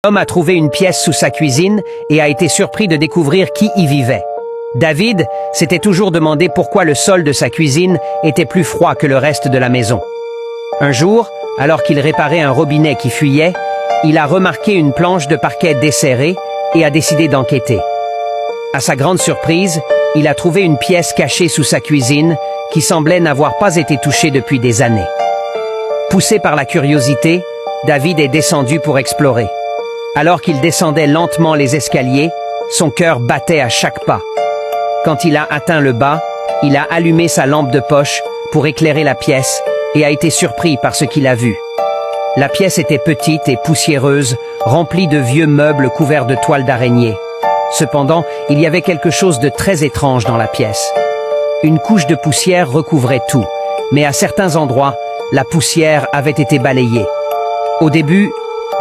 L'homme a trouvé une pièce sous sa cuisine et a été surpris de découvrir qui y vivait. David s'était toujours demandé pourquoi le sol de sa cuisine était plus froid que le reste de la maison. Un jour, alors qu'il réparait un robinet qui fuyait, il a remarqué une planche de parquet desserrée et a décidé d'enquêter. À sa grande surprise, il a trouvé une pièce cachée sous sa cuisine qui semblait n'avoir pas été touchée depuis des années. Poussé par la curiosité, David est descendu pour explorer. Alors qu'il descendait lentement les escaliers, son cœur battait à chaque pas. Quand il a atteint le bas, il a allumé sa lampe de poche pour éclairer la pièce et a été surpris par ce qu'il a vu. La pièce était petite et poussiéreuse, remplie de vieux meubles couverts de toiles d'araignée. Cependant, il y avait quelque chose de très étrange dans la pièce. Une couche de poussière recouvrait tout, mais à certains endroits, la poussière avait été balayée. Au début,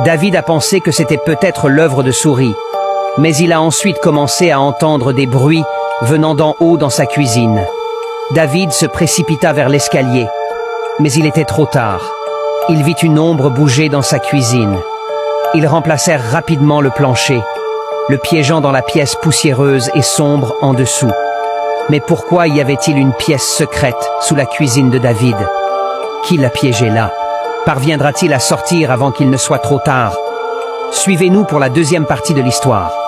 David a pensé que c'était peut-être l'œuvre de souris, mais il a ensuite commencé à entendre des bruits venant d'en haut dans sa cuisine. David se précipita vers l'escalier, mais il était trop tard. Il vit une ombre bouger dans sa cuisine. Ils remplacèrent rapidement le plancher, le piégeant dans la pièce poussiéreuse et sombre en dessous. Mais pourquoi y avait-il une pièce secrète sous la cuisine de David? Qui l'a piégé là? Parviendra-t-il à sortir avant qu'il ne soit trop tard? Suivez-nous pour la deuxième partie de l'histoire.